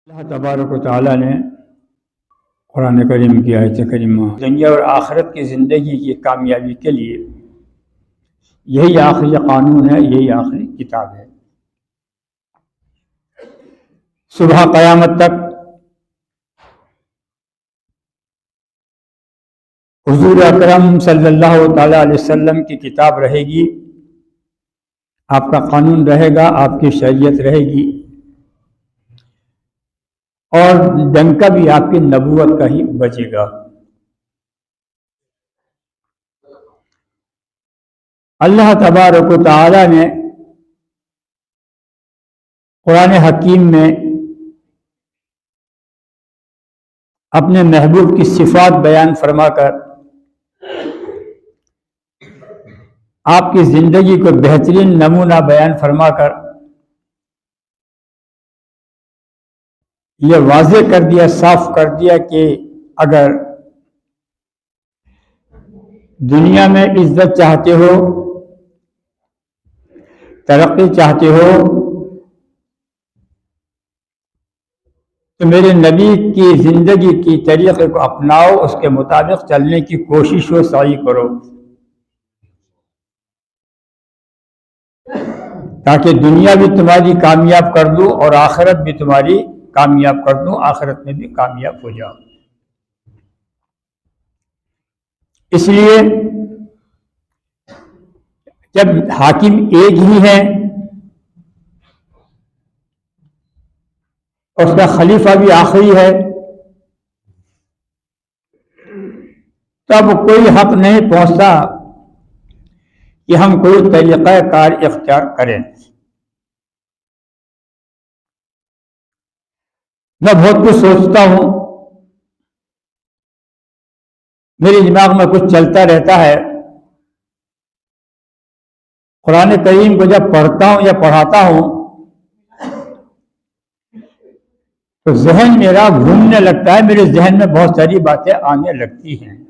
अल्लाह तबारक व तआला ने कुरान करीम की आयत करीमा दुनिया और आखिरत की ज़िंदगी की कामयाबी के लिए यही आखिरी कानून है, यही आखिरी किताब है। सुबह क़यामत तक हुज़ूर अकरम सल्लल्लाहु तआला अलैहि वसल्लम की किताब रहेगी, आपका कानून रहेगा, आपकी शरीयत रहेगी और डंका भी आपकी नबूवत का ही बजेगा। अल्लाह तबारक व तआला ने कुरान हकीम में अपने महबूब की सिफात बयान फरमाकर आपकी ज़िंदगी को बेहतरीन नमूना बयान फरमाकर यह वाज़ेह कर दिया, साफ कर दिया कि अगर दुनिया में इज्जत चाहते हो, तरक्की चाहते हो, तो मेरे नबी की ज़िंदगी की तरीक़े को अपनाओ, उसके मुताबिक चलने की कोशिश हो, सही करो, ताकि दुनिया भी तुम्हारी कामयाब कर दूँ और आखिरत भी तुम्हारी कामयाब कर दूँ, आखिरत में भी कामयाब हो जाओ। इसलिए जब हाकिम एक ही है, उसका खलीफा भी आखिरी है, तब कोई हक नहीं पहुंचता कि हम कोई तरीक़ा कार इख्तियार करें। मैं बहुत कुछ सोचता हूं, मेरे दिमाग में कुछ चलता रहता है। कुरान करीम को जब पढ़ता हूं या पढ़ाता हूं तो जहन मेरा घूमने लगता है, मेरे जहन में बहुत सारी बातें आने लगती हैं।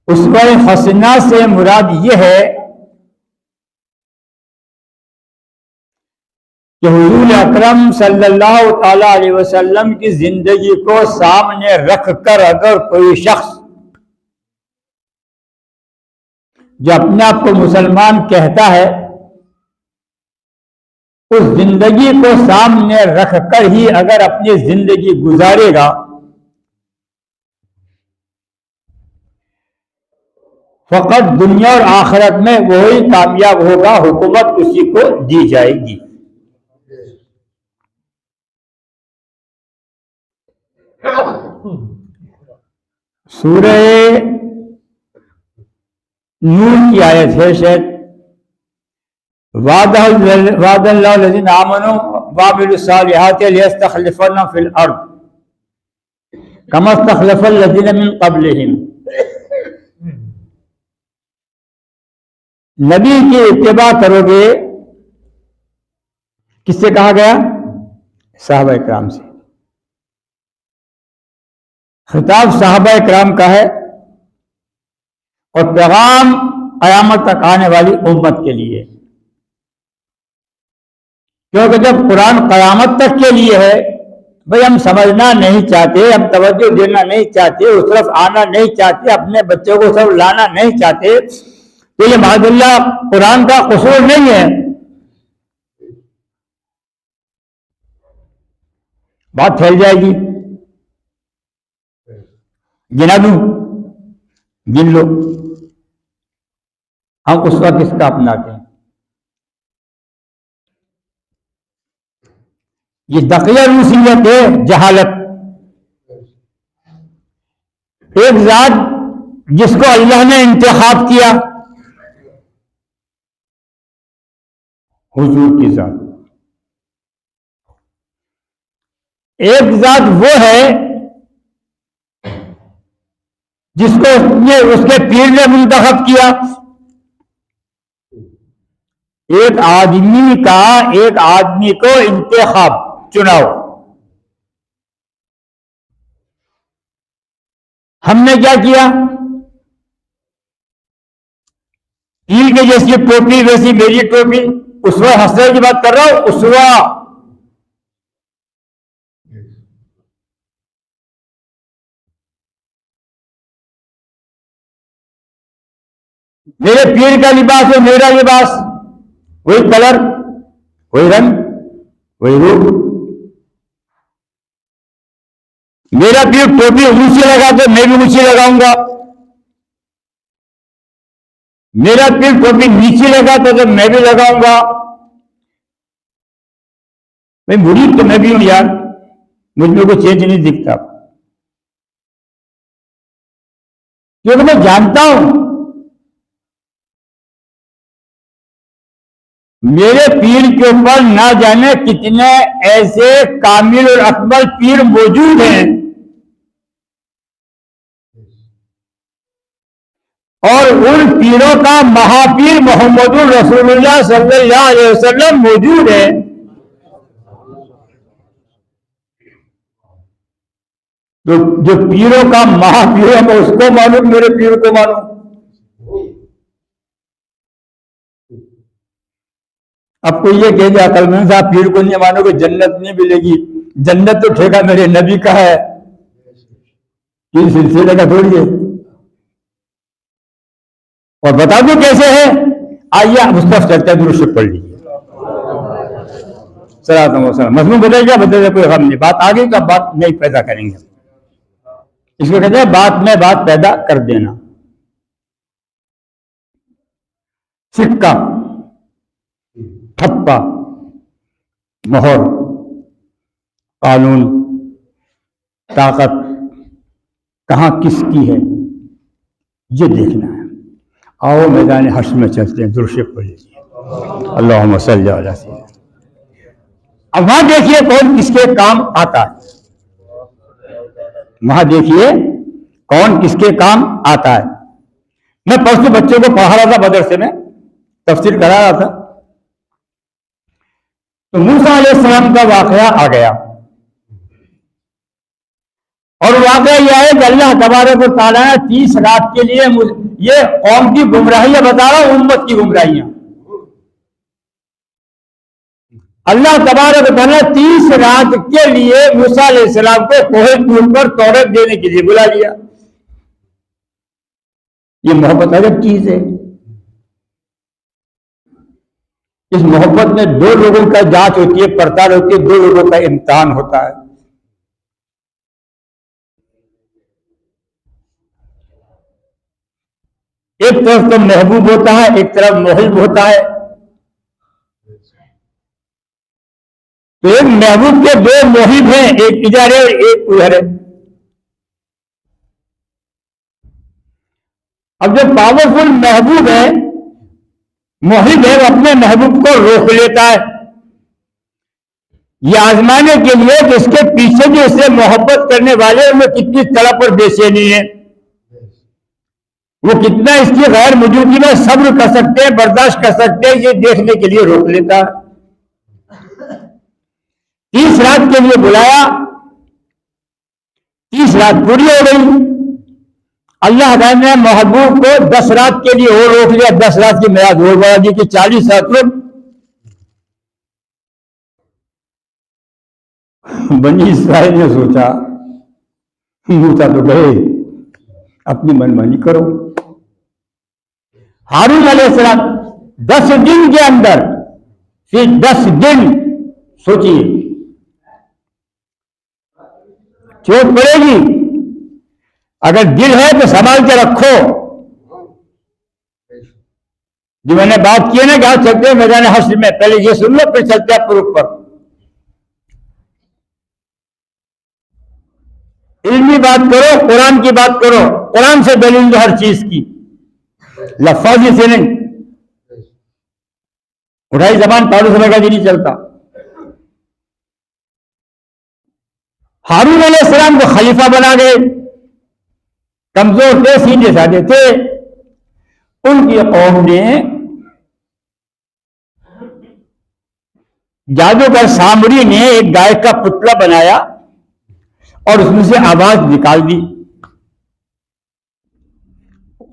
उसवा हसना से मुराद यह है कि हुजूर अकरम सल्लल्लाहु ताला अलैहि वसल्लम की जिंदगी को सामने रखकर अगर कोई शख्स जो अपने आप को मुसलमान कहता है, उस जिंदगी को सामने रखकर ही अगर अपनी जिंदगी गुजारेगा फकत दुनिया और आखिरत में वही कामयाब होगा, हुकूमत उसी को दी जाएगी। सूरह नूर की आयत है शायद, वादल्लाहु लज़ीना आमनू वामिलुस्सालिहाति लियस्तखलिफन्ना फिल अर्द कमा इस्तखलफल लज़ीना मिन क़ब्लिहिम। नबी की इत्तिबा करोगे, किससे कहा गया? सहाबा इकराम से। खिताब सहाबा इकराम का है और पैगाम क़यामत तक आने वाली उम्मत के लिए, क्योंकि जब कुरान क़यामत तक के लिए है, भाई हम समझना नहीं चाहते, हम तवज्जो देना नहीं चाहते, उस तरफ आना नहीं चाहते, अपने बच्चों को सब लाना नहीं चाहते, तो ये माज़ल्लाह कुरान का कसूर नहीं है। बात फैल जाएगी। गिना दूं, गिन लो, हम उस वक्त किसका अपनाते हैं। ये दकिया रूसियत है, जहालत। एक जात जिसको अल्लाह ने इंतखाब किया, हुजूर की जात। एक जात वो है जिसको उसके पीर ने मुंतखब किया। एक आदमी को इंतखाब, चुनाव। हमने क्या किया? पीर के जैसी टोपी वैसी मेरी टोपी, उसवा हसरत की बात कर रहा हूं, उसवा। मेरे पीर का लिबास है मेरा लिबास, वही कलर, वही रंग, वही रूप। मेरा पीर टोपी ऊंची लगा तो मैं भी ऊंची लगाऊंगा, मेरा पीर टोपी नीचे लगा तो मैं भी लगाऊंगा। भाई मुरीद तो मैं भी हूं यार, मुझ में कोई चेंज नहीं दिखता, क्योंकि मैं जानता हूं मेरे पीर के ऊपर ना जाने कितने ऐसे कामिल और अकमल पीर मौजूद हैं, और उन पीरों का महापीर मोहम्मदुर रसूलुल्लाह सल्लल्लाहु अलैहि वसल्लम मौजूद है। तो जो पीरों का महापीर है मैं उसको मानूं, मेरे पीर को मानूं। अब कोई ये कह दिया अकलमंद साहब पीर को नहीं मानोगे जन्नत नहीं मिलेगी, जन्नत तो ठेका मेरे नबी का है, किस सिलसिले का थोड़ी है। और बता दो कैसे है, आइए आप उस तरफ चलते हैं, दुरुस्त पढ़ लीजिए। मजमून बदल गया, बदल गया, कोई गम नहीं, बात आ गई तो अब बात नहीं पैदा करेंगे। इसको कहते हैं बात में बात पैदा कर देना। सिक्का, ठप्पा, मोहर, कानून, ताकत कहां किसकी है ये देखना है। आओ मैदान हश्र में चलते हैं, दुरुस्त पढ़ लीजिए। अल्लाहुम्मा सल्ली अला सय्यिदना। अब वहां देखिए कौन किसके काम आता है, वहां देखिए कौन किसके काम आता है। मैं परसों बच्चों को पढ़ा रहा था, मदरसे में तफसीर करा रहा था, तो मूसा अलैहिस्सलाम का वाकया आ गया, और वाकया यह है कि अल्लाह तबारक व तआला ने 30 रात के लिए, ये कौम की गुमराहियां बता रहा हूं, उम्मत की गुमराहियां, अल्लाह तबारक व तआला 30 रात के लिए मूसा अलैहिस्सलाम को कोहे तूर पर तौरात देने के लिए बुला लिया। ये मोहब्बत अलग चीज है। इस मोहब्बत में दो लोगों का जांच होती है, पड़ताल होती है, दो लोगों का इम्तिहान होता है। एक तरफ तो महबूब होता है, एक तरफ मोहिब होता है। तो एक महबूब के दो मोहिब हैं, एक इधर है एक उधर है। अब जो पावरफुल महबूब है, मोहिब है, वो अपने महबूब को रोक लेता है, ये आजमाने के लिए कि इसके पीछे जो इससे मोहब्बत करने वाले उनमें कितनी तड़प और बेचैनी है, वो कितना इसकी गैर मौजूदगी में सब्र कर सकते हैं, बर्दाश्त कर सकते हैं, ये देखने के लिए रोक लेता है। 30 रात के लिए बुलाया, 30 रात पूरी हो गई, अल्लाह ने महबूब को 10 रात के लिए और रोक लिया, 10 रात की मियाद और बढ़ा दी कि 40 रात रुक। बनी इस्राइल ने सोचा मूसा तो गए, अपनी मनमानी करो। हारून अलैहिस्सलाम 10 दिन के अंदर, फिर 10 दिन सोचिए, चोट पड़ेगी, अगर दिल है तो संभाल के रखो। जो मैंने बात की है ना, क्या चलते हैं मैदान हश्र में, पहले ये सुन लो फिर चलते हैं प्रूफ पर। इल्मी बात करो, कुरान की बात करो, कुरान से दलील दो हर चीज की, लफ्ज़ी से नहीं। उठाई जबान पारू समय का भी नहीं चलता। हारून अलैहिस्सलाम को खलीफा बना गए, कमजोर थे, सीधे साधे थे। उनकी कौम ने जादूगर सामरी ने एक गाय का पुतला बनाया और उसमें से आवाज निकाल दी।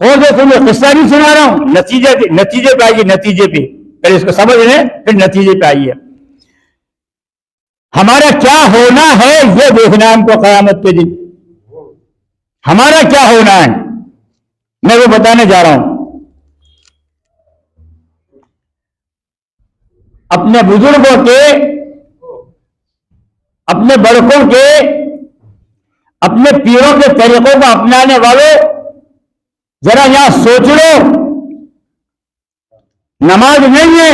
और जो तुम्हें किस्सा नहीं सुना रहा हूं, नतीजे पे आएगी, नतीजे पे पहले इसको समझ लें, फिर नतीजे पे आइए। हमारा क्या होना है ये देखना है हमको क़यामत के दिन। हमारा क्या होना है मैं वो बताने जा रहा हूं। अपने बुजुर्गों के, अपने बड़कों के, अपने पीरों के तरीकों को अपनाने वालों, जरा यहां सोच लो, नमाज नहीं है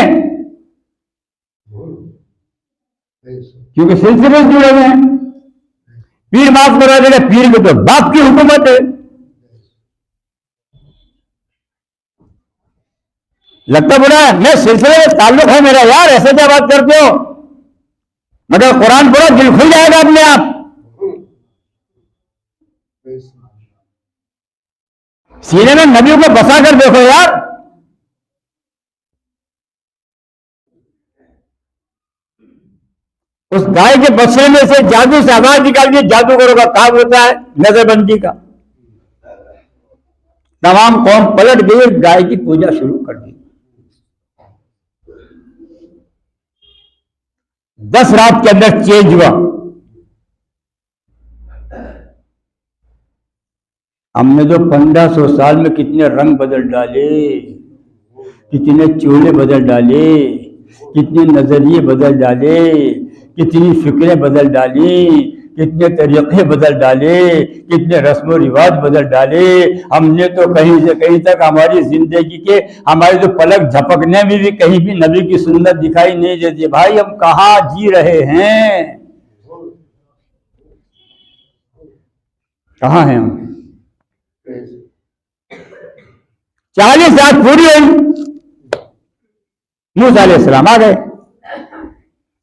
क्योंकि सिलसिले से जुड़े हुए हैं। पीर माफ करा देगा, पीर की तो बाप की हुकूमत है। लगता बुरा है, मैं सिलसिले में ताल्लुक है मेरा यार, ऐसे क्या बात करते हो? मतलब कुरान पढ़ो, दिल खुल जाएगा अपने आप। सीने में नबियों को बसा कर देखो यार। उस गाय के बछड़े में से जादू से आवाज निकाल के जादूगरों का काम होता है, नजरबंदी का। तमाम कौम पलट गई, गाय की पूजा शुरू कर दी। 10 रात के अंदर चेंज हुआ। हमने तो 1500 साल में कितने रंग बदल डाले, कितने चोले बदल डाले, कितने नजरिए बदल डाले, कितनी फिक्रें बदल डाली, कितने तरीके बदल डाले, कितने रस्म रिवाज बदल डाले। हमने तो कहीं से कहीं तक हमारी जिंदगी के, हमारी तो पलक झपकने में भी कहीं भी नबी की सुन्नत दिखाई नहीं देती। भाई हम कहाँ जी रहे हैं, कहाँ हैं हम? 40 रात पूरी हुई, मूसा अलैहिस्सलाम आ गए।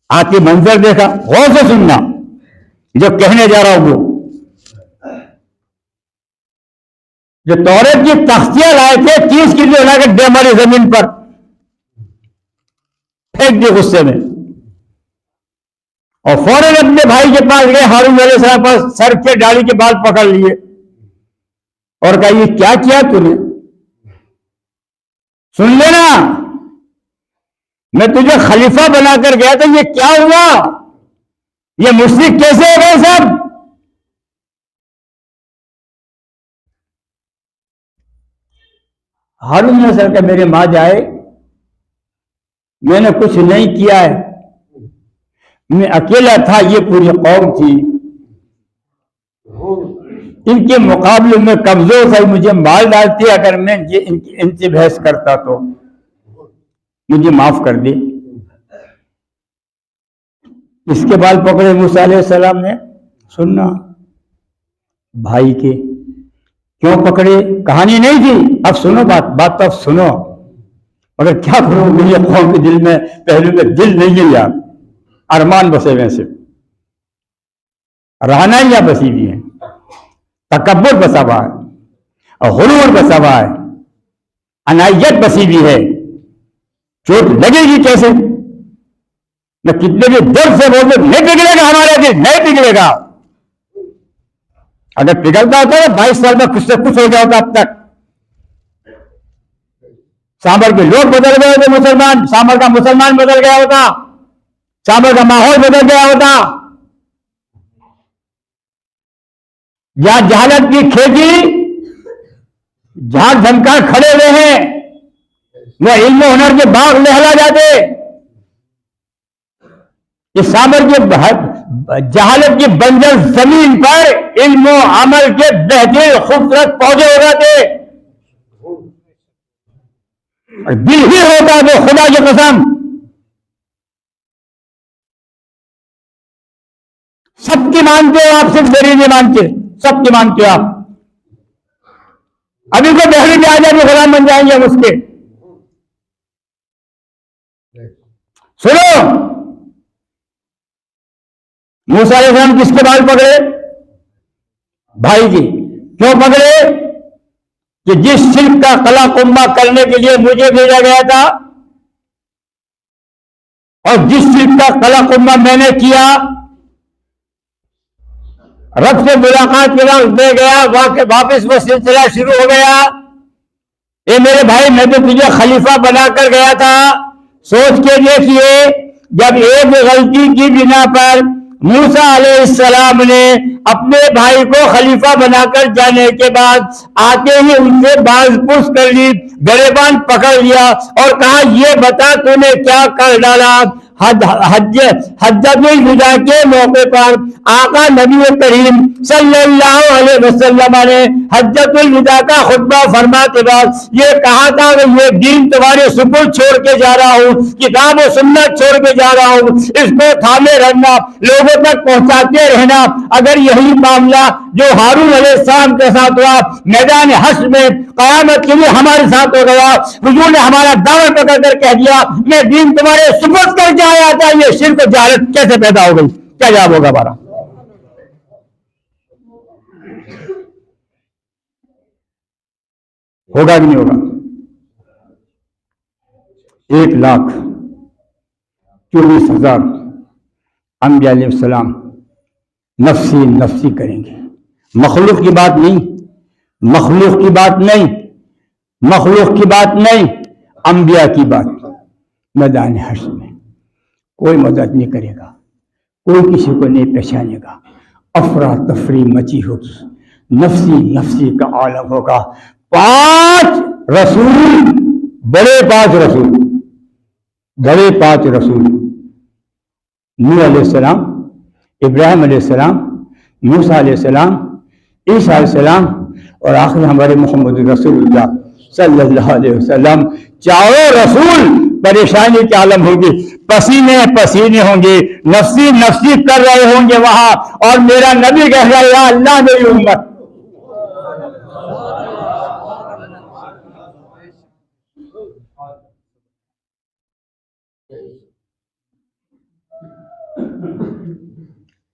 आके मंजर देखा, गौर से सुनना जो कहने जा रहा हूं। वो जो तौरेत की तख्तियां लाए थे 30 किलो लाकर दे हमारी जमीन पर फेंक दिए गुस्से में, और फौरन अपने भाई के पास गए, हारून अलैहिस्सलाम पास, सर के डाली के बाल पकड़ लिए और कहा ये क्या किया तूने? सुन लेना, मैं तुझे खलीफा बनाकर गया था, ये क्या हुआ? ये मुश्रिक कैसे हो गए सब? हारून ने सर का मेरे मां जाए, मैंने कुछ नहीं किया है, मैं अकेला था, ये पूरी कौम थी, इनके मुकाबले में कमजोर था, मुझे मार डालती अगर मैं ये इनसे बहस करता तो, मुझे माफ कर दे। इसके बाल पकड़े मूसा अलैहिस्सलाम ने। सुनना भाई के क्यों पकड़े, कहानी नहीं थी, अब सुनो बात तो अब सुनो। मगर क्या करो, मेरे कौम के दिल में पहलू में दिल नहीं है यार, अरमान बसे हुए से, रानाइयां बसी हुई है, तकब्बुर बसा हुआ है, और गुरूर बसा हुआ है, अनायत बसी हुई है। चोट लगेगी कैसे? मैं कितने भी दर्द से बोलते, नहीं पिघलेगा हमारा दिल, नहीं पिघलेगा। अगर पिघलता होता है 22 साल में कुछ से कुछ हो गया होता अब तक। सांबर के लोग बदल गए होते, मुसलमान, सांबर का मुसलमान बदल गया होता, सांबर का माहौल बदल गया होता। जहां जहालत की खेती, जहां धमकार खड़े हुए हैं, वह इल्म हुनर के बाग लहला जाते। इस सांबर के जहालत की बंजर जमीन पर इल्म अमल के बेहतरीन खूबसूरत पौधे हो जाते। और दिल ही होता वो, खुदा की कसम, सबकी मानते हो आप, सिर्फ मेरी नहीं मानते, सबकी मानते हो आप। अभी को दहली में आ जाए गुलाम बन जाएंगे हम उसके। सुनो, मूसा अलैहिस्सलाम किसके बाल पकड़े? भाई की। क्यों पकड़े? कि जिस शिल्प का कला कुंभा करने के लिए मुझे भेजा गया था, और जिस शिल्प का कला कुंभा मैंने किया, रब से मुलाकात के वक्त दे गया, वापस वो सिलसिला शुरू हो गया। ए मेरे भाई, मैं तो तुझे खलीफा बनाकर गया था, सोच के देखिए, जब एक गलती की बिना पर मूसा अलैहिस्सलाम ने अपने भाई को खलीफा बनाकर जाने के बाद आते ही उनसे बाज पुछ कर ली, गरेबान पकड़ लिया और कहा, ये बता तूने क्या कर डाला। हज्जतुल विदा के मौके पर आका नबी करीम सल्लल्लाहु अलैहि वसल्लम ने हज्जतुल विदा का खुतबा फरमाते वक्त ये कहा था कि ये दीन तुम्हारे सुपुर्द छोड़ के जा रहा हूँ, किताब और सुन्नत छोड़ के जा रहा हूँ, इसको थामे रहना, लोगों तक पहुंचाते रहना। अगर यही मामला जो हारून अलैहिस्सलाम के साथ हुआ मैदान हश्र में, क़यामत के लिए हमारे साथ हो गया। हुजूर ने हमारा दावा पकड़ कर कह दिया, मैं दीन तुम्हारे सुपुर्द करके आया था, ये शिर्क जहालत कैसे पैदा हो गई? क्या जवाब होगा हमारा? होगा कि नहीं होगा? 1,24,000 अंबिया अलैहिस्सलाम नफ्सी नफ्सी करेंगे। मखलूक की बात नहीं, मखलूक की बात नहीं, मखलूक की बात नहीं, अंबिया की बात। मैदान हश्र में कोई मदद नहीं करेगा, कोई किसी को नहीं पहचानेगा, अफरा तफरी मची होगी, नफ्सी नफ्सी का आलम होगा। 5 रसूल, बड़े 5 रसूल, बड़े 5 रसूल, नूह अलैहिस्सलाम, इब्राहिम अलैहिस्सलाम, मूसा अलैहिस्सलाम, ईसा अलैहिस्सलाम और आखिर हमारे मोहम्मद रसूलुल्लाह सल्लल्लाहु अलैहि वसल्लम, चारों रसूल परेशानी के आलम होंगे, पसीने पसीने होंगे, नफ्सी नफ्सी कर रहे होंगे वहां। और मेरा नबी कह रहा है, या अल्लाह मेरी उम्मत,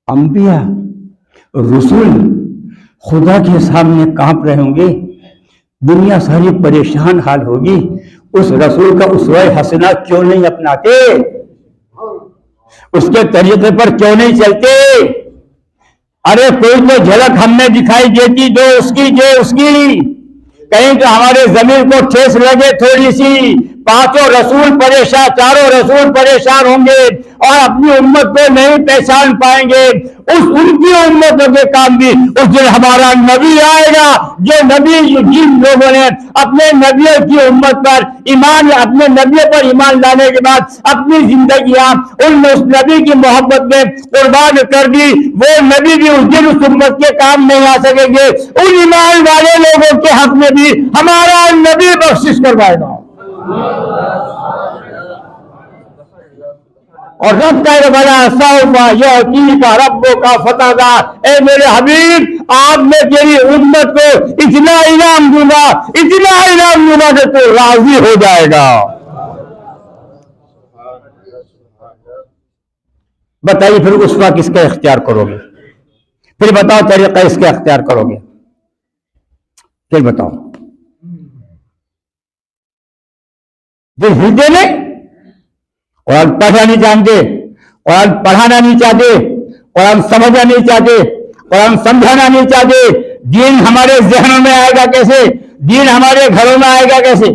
अंबिया रसूल खुदा के सामने कांप रहे होंगे, दुनिया सारी परेशान हाल होगी। उस रसूल का उसवा हसना क्यों नहीं अपनाते? उसके तरीके पर क्यों नहीं चलते? अरे कोई तो झलक हमें दिखाई देती, जो उसकी कहीं तो हमारे जमीन को ठेस लगे थोड़ी सी। 5 रसूल परेशान, 4 रसूल परेशान होंगे और अपनी उम्मत को नहीं पहचान पाएंगे। उनकी उम्मतों के काम भी उस दिन हमारा नबी आएगा, जो नबी जिन लोगों ने अपने नबियों की उम्मत पर ईमान, अपने नबियों पर ईमान लाने के बाद अपनी जिंदगियां उस नबी की मोहब्बत में कुर्बान कर दी, वो नबी भी उस दिन उस उम्मत के काम नहीं आ सकेंगे। उन ईमान वाले लोगों के हक में भी हमारा नबी बख्शिश करवाएगा। और रब का बड़ा सौफा का रब्बों का फतादा, ए मेरे हबीब, आज मैं तेरी उम्मत को इतना इनाम दूंगा, इतना इनाम दूंगा कि तू राजी हो जाएगा। बताइए फिर उसका किसका इख्तियार करोगे? फिर बताओ तरीका इसका इख्तियार करोगे? फिर बताओ। फिर हिलते नहीं, कुरान पढ़ना नहीं जानते, कुरान पढ़ाना नहीं चाहते, कुरान समझना नहीं चाहते, कुरान समझाना नहीं चाहते। दीन हमारे जहनों में आएगा कैसे? दीन हमारे घरों में आएगा कैसे?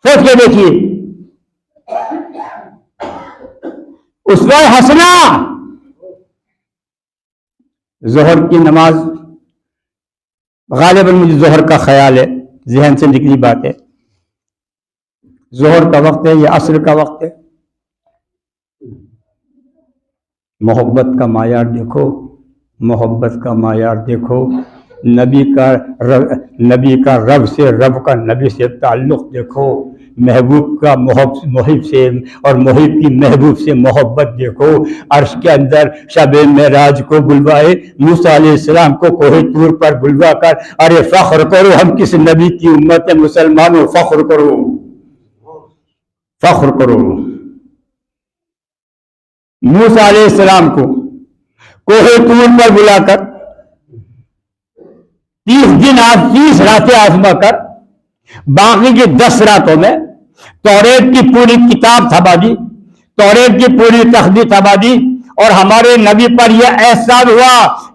सोच के देखिए। उसवा हसना, जोहर की नमाज, गालिबन मुझे जोहर का ख्याल है, जहन से निकली बात है, जोहर का वक्त है या असर का वक्त है। मोहब्बत का मायार देखो, मोहब्बत का मायार देखो। नबी का रब से, रब का नबी से ताल्लुक देखो। महबूब का मोहिब से और मोहिब की महबूब से मोहब्बत देखो। अर्श के अंदर शब मेराज को बुलवाए, मूसा अलैहिस्सलाम को कोहे तूर पर बुलवा कर, अरे फख्र करो, हम किस नबी की उम्मत है, मुसलमानों फख्र करो, फख्र करो। मूसा अलैहिस्सलाम को कोहे तूर पर बुलाकर 30 दिन 30 रातें आजमा कर, बाकी की 10 रातों में तौरेत की पूरी किताब थमा दी, तौरेत की पूरी तखदी थमा दी। और हमारे नबी पर यह एहसान हुआ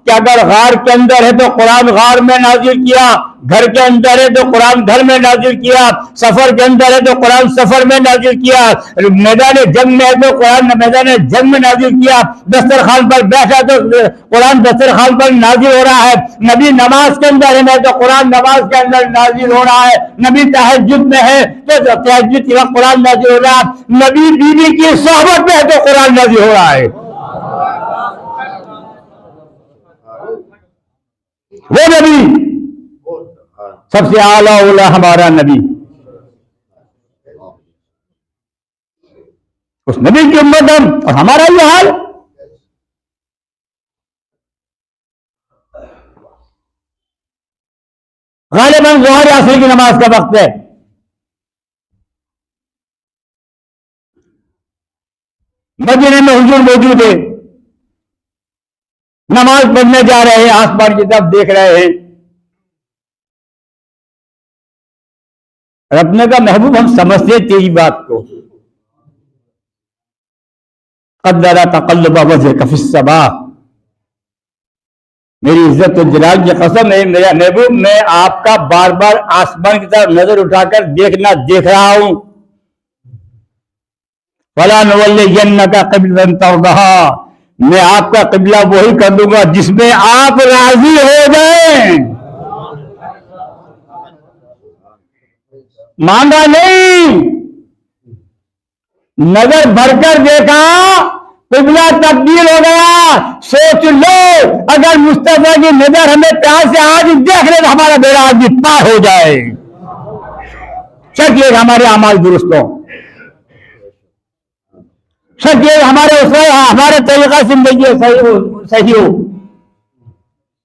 कि अगर गार के अंदर है तो कुरान गार में नाजिल किया, घर के अंदर है तो कुरान घर में नाजिल किया, सफर के अंदर है तो कुरान सफर में नाजिल किया, मैदान जंग में है तो कुरान मैदान जंग में नाजिल किया, दस्तरखान पर बैठा तो कुरान दस्तरखान पर नाजिल हो रहा है, नबी नमाज के अंदर है तो कुरान नमाज के अंदर नाजिल हो रहा है, नबी तहज्जुद में है तो तहज्जुद के वक्त कुरान नाजिल हो रहा है, नबी बीवी की सोहबत में है तो कुरान नाजिल हो रहा है। वो नबी सबसे आला उला हमारा नबी, उस नबी की उम्मत हम और हमारा ये हाल। गालिबन ज़ोहर असर की नमाज का वक्त है, मदीने में हुजूर मौजूद है, नमाज पढ़ने जा रहे हैं, आसमान की तरफ देख रहे हैं, और अपने का महबूब हम समझते तेरी बात को। क़द्दरा तक़ल्लुब वजहिका फ़िस्समा, मेरी इज्जत और जलाल की कसम है मेरा महबूब, मैं आपका बार बार आसमान की तरफ नजर उठाकर देख रहा हूं। फला नुवल्लियन्नका क़िबलतन तर्दहा, मैं आपका किबला वही कर दूंगा जिसमें आप राजी हो जाएं। मांगा नहीं, नजर भरकर देखा, किबला तब्दील हो गया। सोच लो अगर मुस्तफा की नजर हमें प्यार से आज देख ले तो हमारा बेड़ा आज पार हो जाए। शक ये हमारे अमाल दुरुस्त हो, शक ये हमारे तरीका जिंदगी सही हो,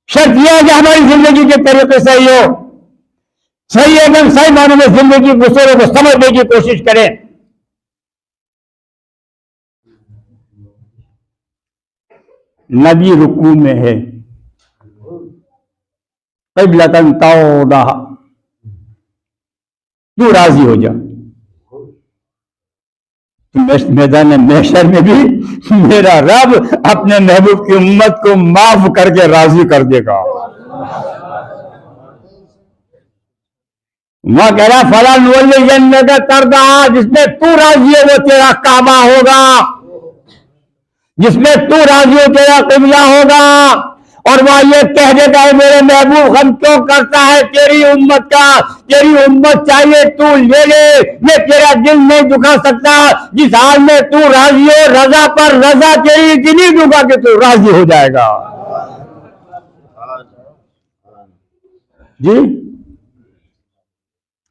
शक ये है कि हमारी जिंदगी के तरीके सही हो, सही एकदम सही मानों में जिंदगी दूसरों को समझने की कोशिश करें। नबी रुकू में है, क़िबलतन तर्दहा, तू राजी हो जा। मैदान महशर में भी मेरा रब अपने महबूब की उम्मत को माफ करके राजी कर देगा। वहां कह रहा फला नुवल्लियन्नका तर्दहा, जिसमें तू राजी है वो तेरा काबा होगा, जिसमें तू राजी हो तेरा किबला होगा। और वह ये कह देता है मेरे महबूब गम क्यों करता है तेरी उम्मत का, तेरी उम्मत चाहिए तू ले ले, मैं तेरा दिल नहीं दुखा सकता। जिस हाल में तू राजी हो, रजा पर रजा तेरी इतनी दूंगा कि तू राजी हो जाएगा। जी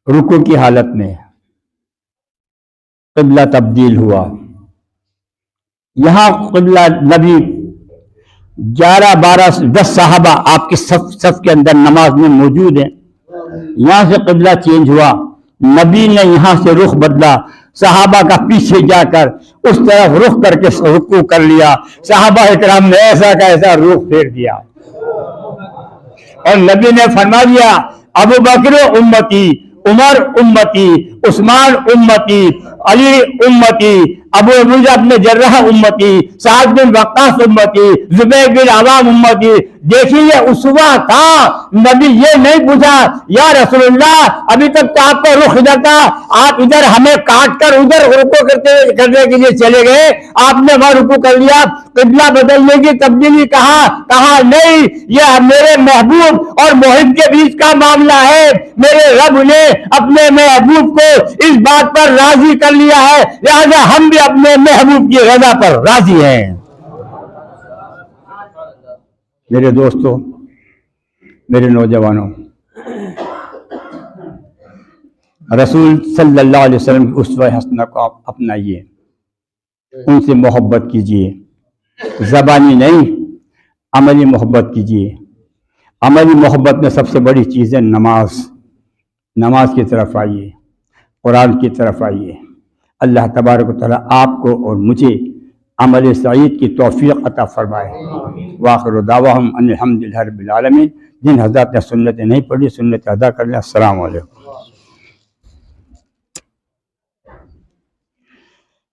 रुकू की हालत में किबला तब्दील हुआ। यहां किबला नबी 11, 12, 10 साहबा आपके सफ के अंदर नमाज में मौजूद हैं। यहां से किबला चेंज हुआ, नबी ने यहां से रुख बदला, सहाबा का पीछे जाकर उस तरफ रुख करके रुकू कर लिया। सहाबा इकराम ने ऐसा का ऐसा रुख फेर दिया और नबी ने फरमा दिया अबू बकर उम्मती, उमर उम्मती, उस्मान उम्मती, अली उम्मती, अबू उबैदा इब्न जर्राह उम्मती, साद बिन वक्कास उम्मती, जुबैर बिन अवाम उम्मती। देखिए उसवा था, नबी ये नहीं पूछा या रसूलुल्लाह अभी तक तो आपका रुख इधर था, आप इधर हमें काट कर उधर रुको करने के लिए चले गए, आपने वहां रुको कर लिया, किबला बदलने की तब्दीली कहा नहीं, यह मेरे महबूब और मोहिब के बीच का मामला है। मेरे रब ने अपने महबूब को इस बात पर राजी कर लिया है, लिहाजा हम भी अपने महबूब की रजा पर राजी हैं। मेरे दोस्तों, मेरे नौजवानों, रसूल सल्लल्लाहु अलैहि वसल्लम की उस्वा हसना को आप अपनाइए, उनसे मोहब्बत कीजिए, ज़बानी नहीं अमली मोहब्बत कीजिए। अमली मोहब्बत में सबसे बड़ी चीज़ है नमाज। नमाज की तरफ आइए, कुरान की तरफ आइए। अल्लाह तबारक व तआला आपको और मुझे अमल सईद की तौफीक अता फरमाए। वाखिर दावाहुम अनिल हम्दुलिल्लाहि रब्बिल आलमीन। जिन हज़रात ने सुन्नतें नहीं पढ़ी सुन्नत अदा कर लें। अस्सलामु अलैकुम।